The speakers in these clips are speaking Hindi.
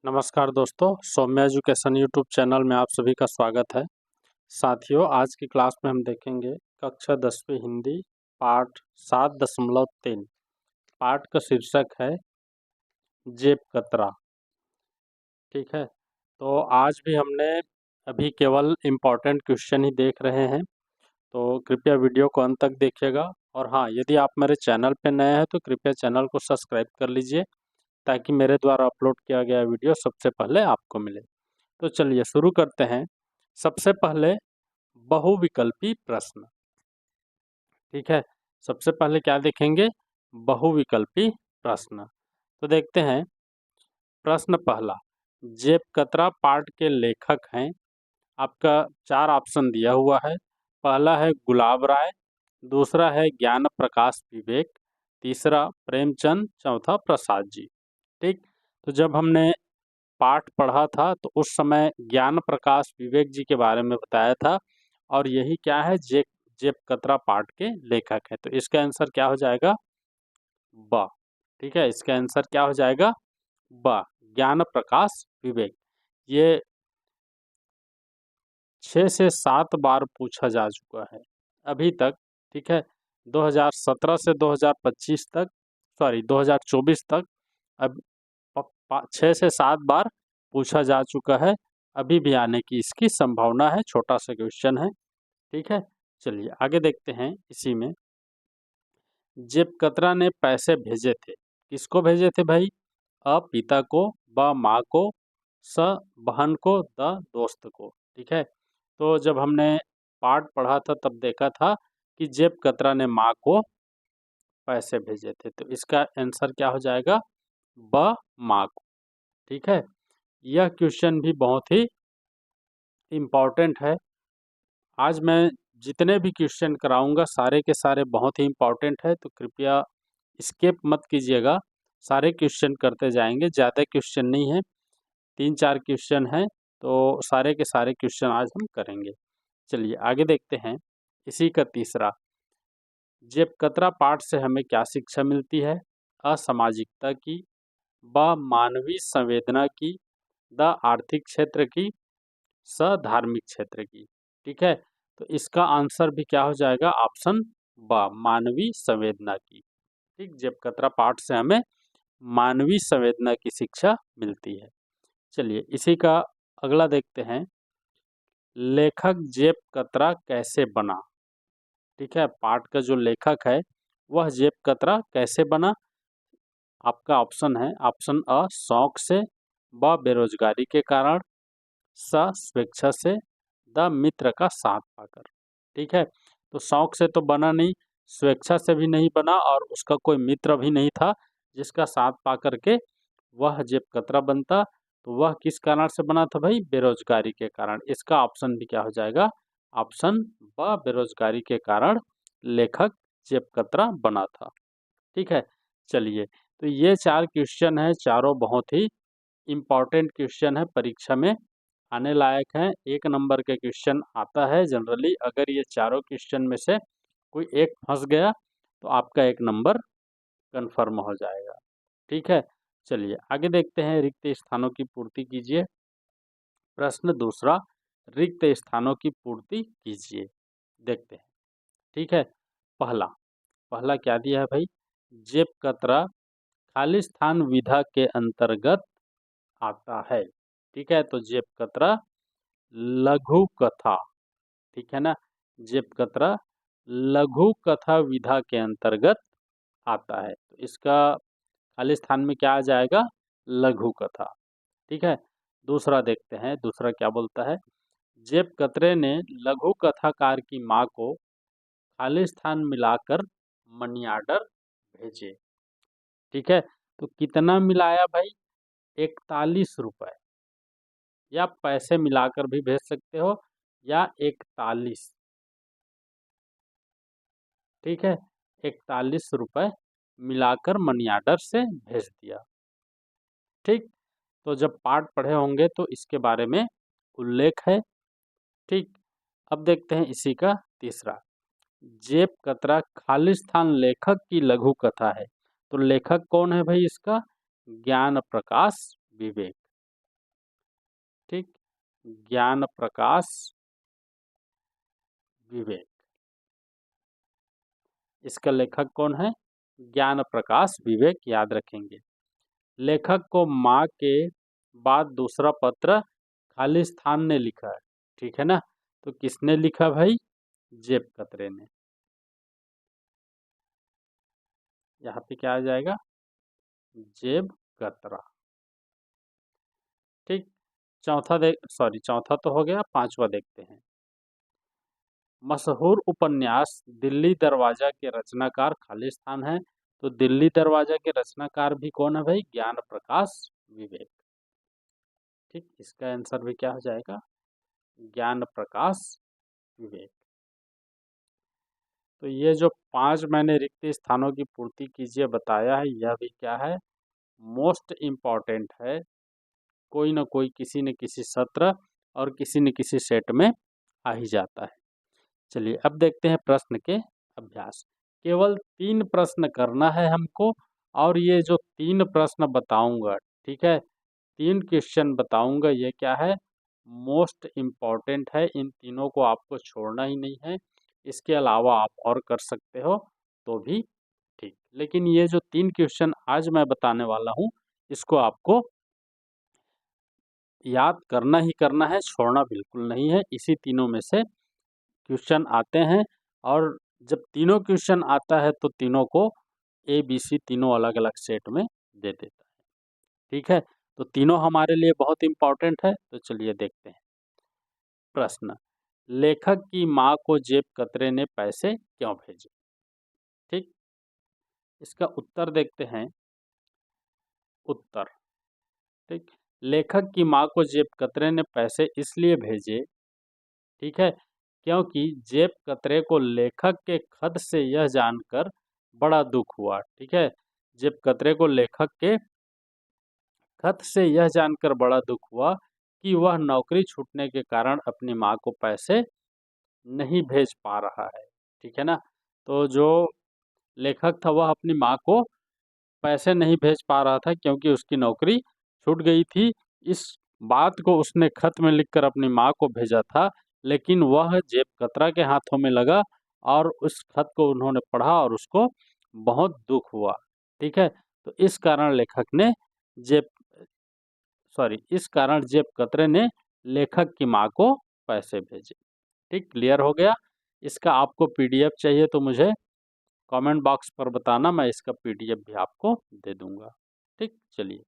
नमस्कार दोस्तों, सौम्या एजुकेशन यूट्यूब चैनल में आप सभी का स्वागत है। साथियों, आज की क्लास में हम देखेंगे कक्षा 10वीं हिंदी पाठ 7.3। पाठ का शीर्षक है जेब कतरा। ठीक है, तो आज भी हमने अभी केवल इम्पॉर्टेंट क्वेश्चन ही देख रहे हैं, तो कृपया वीडियो को अंत तक देखिएगा। और हाँ, यदि आप मेरे चैनल पर नए हैं तो कृपया चैनल को सब्सक्राइब कर लीजिए ताकि मेरे द्वारा अपलोड किया गया वीडियो सबसे पहले आपको मिले। तो चलिए शुरू करते हैं। सबसे पहले बहुविकल्पी प्रश्न। ठीक है, सबसे पहले क्या देखेंगे? बहुविकल्पी प्रश्न। तो देखते हैं प्रश्न पहला, जेब कतरा पाठ के लेखक हैं। आपका 4 ऑप्शन दिया हुआ है। पहला है गुलाब राय, दूसरा है ज्ञान प्रकाश विवेक, तीसरा प्रेमचंद, चौथा प्रसाद जी। ठीक, तो जब हमने पाठ पढ़ा था तो उस समय ज्ञान प्रकाश विवेक जी के बारे में बताया था, और यही क्या है, जेब जेब कतरा पाठ के लेखक है। तो इसका आंसर क्या हो जाएगा? ब। ठीक है, इसका आंसर क्या हो जाएगा? ब, ज्ञान प्रकाश विवेक। ये 6 से 7 बार पूछा जा चुका है अभी तक। ठीक है, 2017 से 2025 तक, सॉरी 2024 तक अब 6 से 7 बार पूछा जा चुका है। अभी भी आने की इसकी संभावना है। छोटा सा क्वेश्चन है। ठीक है, चलिए आगे देखते हैं। इसी में जेब कतरा ने पैसे भेजे थे। किसको भेजे थे भाई? अ पिता को, ब माँ को, स बहन को, द दोस्त को। ठीक है, तो जब हमने पाठ पढ़ा था तब देखा था कि जेब कतरा ने माँ को पैसे भेजे थे। तो इसका आंसर क्या हो जाएगा? ब, माँ को। ठीक है, यह क्वेश्चन भी बहुत ही इम्पॉर्टेंट है। आज मैं जितने भी क्वेश्चन कराऊंगा सारे के सारे बहुत ही इम्पॉर्टेंट है, तो कृपया स्किप मत कीजिएगा। सारे क्वेश्चन करते जाएंगे, ज़्यादा क्वेश्चन नहीं है, 3-4 क्वेश्चन हैं, तो सारे के सारे क्वेश्चन आज हम करेंगे। चलिए आगे देखते हैं। इसी का तीसरा, जेब कतरा पाठ से हमें क्या शिक्षा मिलती है? असामाजिकता की, ब मानवीय संवेदना की, द आर्थिक क्षेत्र की, स धार्मिक क्षेत्र की। ठीक है, तो इसका आंसर भी क्या हो जाएगा? ऑप्शन ब, मानवीय संवेदना की। ठीक, जेब कतरा पाठ से हमें मानवीय संवेदना की शिक्षा मिलती है। चलिए इसी का अगला देखते हैं, लेखक जेब कतरा कैसे बना? ठीक है, पाठ का जो लेखक है वह जेब कतरा कैसे बना? आपका ऑप्शन है, ऑप्शन अ शौक से, ब बेरोजगारी के कारण, स स्वेच्छा से, द मित्र का साथ पाकर। ठीक है, तो शौक से तो बना नहीं, स्वेच्छा से भी नहीं बना, और उसका कोई मित्र भी नहीं था जिसका साथ पा करके वह जेब कतरा बनता। तो वह किस कारण से बना था भाई? बेरोजगारी के कारण। इसका ऑप्शन भी क्या हो जाएगा? ऑप्शन ब, बेरोजगारी के कारण लेखक जेब कतरा बना था। ठीक है, चलिए, तो ये 4 क्वेश्चन है, चारों बहुत ही इम्पॉर्टेंट क्वेश्चन है, परीक्षा में आने लायक हैं। 1 नंबर के क्वेश्चन आता है जनरली। अगर ये चारों क्वेश्चन में से कोई एक फंस गया तो आपका 1 नंबर कन्फर्म हो जाएगा। ठीक है, चलिए आगे देखते हैं। रिक्त स्थानों की पूर्ति कीजिए। प्रश्न दूसरा, रिक्त स्थानों की पूर्ति कीजिए। देखते हैं। ठीक है, पहला पहला क्या दिया है भाई? जेब कतरा खाली स्थान विधा के अंतर्गत आता है। ठीक है, तो जेब कतरा लघु कथा, ठीक है ना, जेब कतरा लघु कथा विधा के अंतर्गत आता है। तो इसका खाली स्थान में क्या आ जाएगा? लघु कथा। ठीक है, दूसरा देखते हैं, दूसरा क्या बोलता है? जेब कतरे ने लघु कथाकार की माँ को खाली स्थान मिलाकर मनी आर्डर भेजे। ठीक है, तो कितना मिलाया भाई? 41 रुपए, या पैसे मिलाकर भी भेज सकते हो, या 41। ठीक है, 41 रुपए मिलाकर मनी आर्डर से भेज दिया। ठीक, तो जब पाठ पढ़े होंगे तो इसके बारे में उल्लेख है। ठीक, अब देखते हैं इसी का तीसरा, जेब कतरा खालिस्तान लेखक की लघु कथा है। तो लेखक कौन है भाई इसका? ज्ञान प्रकाश विवेक। ठीक, ज्ञान प्रकाश विवेक। इसका लेखक कौन है? ज्ञान प्रकाश विवेक, याद रखेंगे। लेखक को माँ के बाद दूसरा पत्र खालिस्तान ने लिखा है, ठीक है ना। तो किसने लिखा भाई? जेब कतरे ने। यहाँ पे क्या आ जाएगा? जेब कतरा। ठीक, चौथा तो हो गया, पांचवा देखते हैं। मशहूर उपन्यास दिल्ली दरवाजा के रचनाकार खालिस्तान है। तो दिल्ली दरवाजा के रचनाकार भी कौन है भाई? ज्ञान प्रकाश विवेक। ठीक, इसका आंसर भी क्या हो जाएगा? ज्ञान प्रकाश विवेक। तो ये जो 5 मैंने रिक्त स्थानों की पूर्ति कीजिए बताया है, यह भी क्या है? मोस्ट इम्पॉर्टेंट है। कोई ना कोई किसी न किसी सत्र और किसी न किसी सेट में आ ही जाता है। चलिए अब देखते हैं प्रश्न के अभ्यास। केवल 3 प्रश्न करना है हमको, और ये जो 3 प्रश्न बताऊंगा, ठीक है, 3 क्वेश्चन बताऊंगा, ये क्या है? मोस्ट इम्पॉर्टेंट है। इन तीनों को आपको छोड़ना ही नहीं है। इसके अलावा आप और कर सकते हो तो भी ठीक, लेकिन ये जो 3 क्वेश्चन आज मैं बताने वाला हूँ, इसको आपको याद करना ही करना है, छोड़ना बिल्कुल नहीं है। इसी तीनों में से क्वेश्चन आते हैं, और जब तीनों क्वेश्चन आता है तो तीनों को ABC तीनों अलग अलग सेट में दे देता है। ठीक है, तो तीनों हमारे लिए बहुत इम्पोर्टेंट है। तो चलिए देखते हैं प्रश्न। लेखक की माँ को जेब कतरे ने पैसे क्यों भेजे? ठीक, इसका उत्तर देखते हैं। उत्तर, ठीक, लेखक की माँ को जेब कतरे ने पैसे इसलिए भेजे, ठीक है, क्योंकि जेब कतरे को लेखक के खत से यह जानकर बड़ा दुख हुआ। ठीक है, जेब कतरे को लेखक के खत से यह जानकर बड़ा दुख हुआ कि वह नौकरी छूटने के कारण अपनी माँ को पैसे नहीं भेज पा रहा है। ठीक है ना, तो जो लेखक था वह अपनी माँ को पैसे नहीं भेज पा रहा था क्योंकि उसकी नौकरी छूट गई थी। इस बात को उसने खत में लिखकर अपनी माँ को भेजा था, लेकिन वह जेब कतरा के हाथों में लगा और उस खत को उन्होंने पढ़ा और उसको बहुत दुख हुआ। ठीक है, तो इस कारण लेखक ने जेब इस कारण जेब कतरे ने लेखक की माँ को पैसे भेजे। ठीक, क्लियर हो गया। इसका आपको PDF चाहिए तो मुझे कमेंट बॉक्स पर बताना, मैं इसका PDF भी आपको दे दूंगा। ठीक, चलिए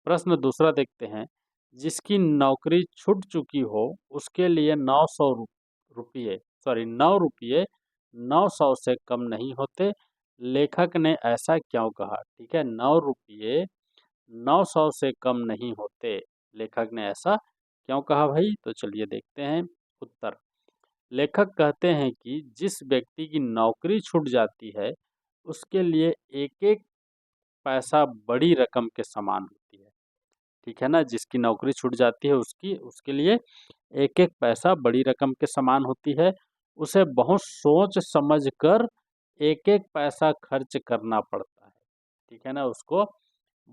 प्रश्न दूसरा देखते हैं। जिसकी नौकरी छूट चुकी हो उसके लिए 9 रुपये 900 से कम नहीं होते। लेखक ने ऐसा क्यों कहा? ठीक है, 9 रुपये 900 से कम नहीं होते, लेखक ने ऐसा क्यों कहा भाई? तो चलिए देखते हैं उत्तर। लेखक कहते हैं कि जिस व्यक्ति की नौकरी छूट जाती है उसके लिए एक एक पैसा बड़ी रकम के समान होती है। ठीक है ना, जिसकी नौकरी छूट जाती है उसके लिए एक एक पैसा बड़ी रकम के समान होती है। उसे बहुत सोच समझ कर एक एक पैसा खर्च करना पड़ता है। ठीक है ना, उसको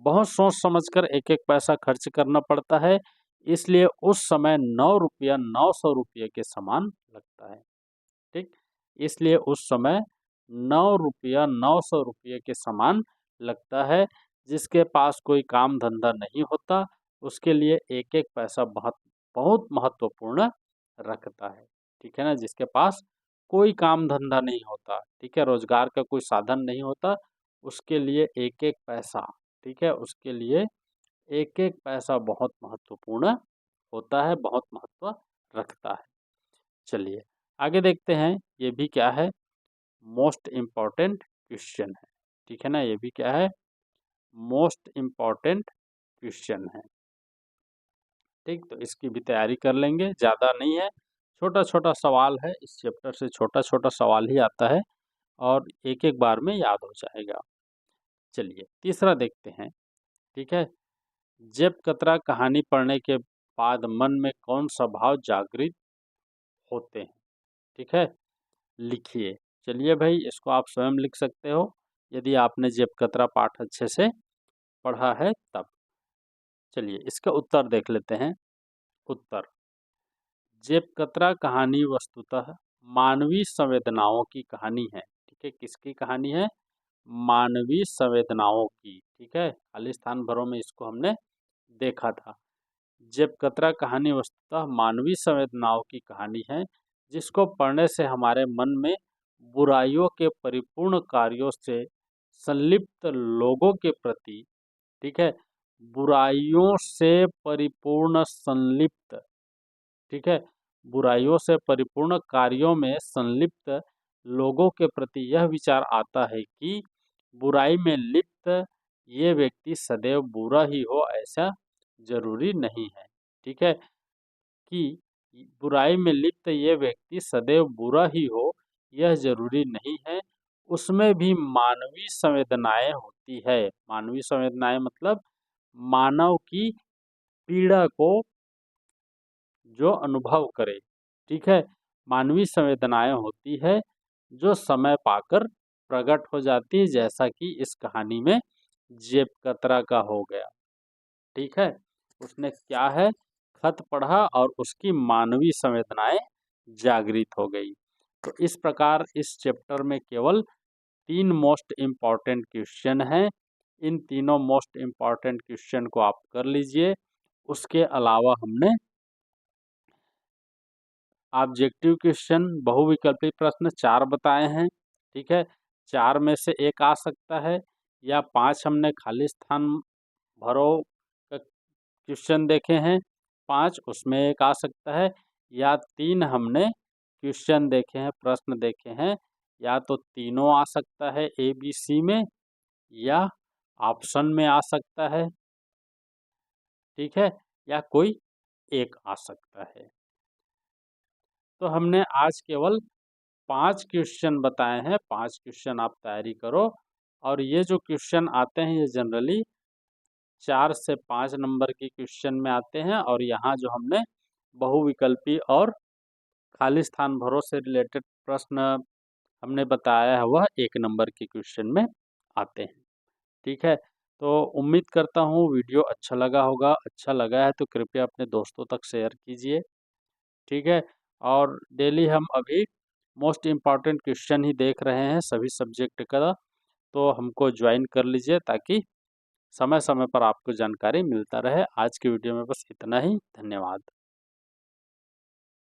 बहुत सोच समझकर एक एक पैसा खर्च करना पड़ता है, इसलिए उस समय 9 रुपया 900 रुपये के समान लगता है। ठीक, इसलिए उस समय 9 रुपया 900 रुपये के समान लगता है। जिसके पास कोई काम धंधा नहीं होता उसके लिए एक एक पैसा बहुत बहुत महत्वपूर्ण रखता है। ठीक है ना, जिसके पास कोई काम धंधा नहीं होता, ठीक है, रोजगार का कोई साधन नहीं होता, उसके लिए एक एक पैसा, ठीक है, उसके लिए एक एक पैसा बहुत महत्वपूर्ण होता है, बहुत महत्व रखता है। चलिए आगे देखते हैं। ये भी क्या है? मोस्ट इम्पॉर्टेंट क्वेश्चन है। ठीक है ना, ये भी क्या है? मोस्ट इम्पॉर्टेंट क्वेश्चन है। ठीक, तो इसकी भी तैयारी कर लेंगे, ज़्यादा नहीं है, छोटा छोटा सवाल है। इस चैप्टर से छोटा छोटा सवाल ही आता है और एक एक बार में याद हो जाएगा। चलिए तीसरा देखते हैं। ठीक है, जेब कतरा कहानी पढ़ने के बाद मन में कौन सा भाव जागृत होते हैं? ठीक है, लिखिए। चलिए भाई, इसको आप स्वयं लिख सकते हो यदि आपने जेब कतरा पाठ अच्छे से पढ़ा है तब। चलिए इसका उत्तर देख लेते हैं। उत्तर, जेब-कतरा कहानी वस्तुतः मानवीय संवेदनाओं की कहानी है। ठीक है, किसकी कहानी है? मानवीय संवेदनाओं की। ठीक है, खालिस्तान भरो में इसको हमने देखा था। जेब-कतरा कहानी वस्तुतः मानवीय संवेदनाओं की कहानी है, जिसको पढ़ने से हमारे मन में बुराइयों के परिपूर्ण कार्यों से संलिप्त लोगों के प्रति, ठीक है, बुराइयों से परिपूर्ण संलिप्त, ठीक है, बुराइयों से परिपूर्ण कार्यों में संलिप्त लोगों के प्रति यह विचार आता है कि बुराई में लिप्त ये व्यक्ति सदैव बुरा ही हो, ऐसा जरूरी नहीं है। ठीक है, कि बुराई में लिप्त ये व्यक्ति सदैव बुरा ही हो, यह जरूरी नहीं है। उसमें भी मानवीय संवेदनाएं होती है। मानवीय संवेदनाएं मतलब मानव की पीड़ा को जो अनुभव करे। ठीक है, मानवीय संवेदनाएं होती है जो समय पाकर प्रकट हो जाती है, जैसा कि इस कहानी में जेब-कतरा का हो गया। ठीक है, उसने क्या है, खत पढ़ा और उसकी मानवीय संवेदनाएं जागृत हो गई। तो इस प्रकार इस चैप्टर में केवल 3 मोस्ट इम्पॉर्टेंट क्वेश्चन हैं। इन तीनों मोस्ट इम्पॉर्टेंट क्वेश्चन को आप कर लीजिए। उसके अलावा हमने ऑब्जेक्टिव क्वेश्चन, बहुविकल्पी प्रश्न 4 बताए हैं। ठीक है, 4 में से एक आ सकता है, या 5 हमने खालिस्तान भरो का क्वेश्चन देखे हैं, 5 उसमें एक आ सकता है, या 3 हमने क्वेश्चन देखे हैं, प्रश्न देखे हैं, या तो तीनों आ सकता है ए बी सी में, या ऑप्शन में आ सकता है। ठीक है, या कोई एक आ सकता है। तो हमने आज केवल 5 क्वेश्चन बताए हैं। 5 क्वेश्चन आप तैयारी करो, और ये जो क्वेश्चन आते हैं ये जनरली 4 से 5 नंबर के क्वेश्चन में आते हैं, और यहाँ जो हमने बहुविकल्पी और खालिस्तान भरो से रिलेटेड प्रश्न हमने बताया है वह 1 नंबर के क्वेश्चन में आते हैं। ठीक है, तो उम्मीद करता हूँ वीडियो अच्छा लगा होगा। अच्छा लगा है तो कृपया अपने दोस्तों तक शेयर कीजिए। ठीक है, और डेली हम अभी मोस्ट इम्पॉर्टेंट क्वेश्चन ही देख रहे हैं सभी सब्जेक्ट का, तो हमको ज्वाइन कर लीजिए ताकि समय समय पर आपको जानकारी मिलता रहे। आज की वीडियो में बस इतना ही। धन्यवाद।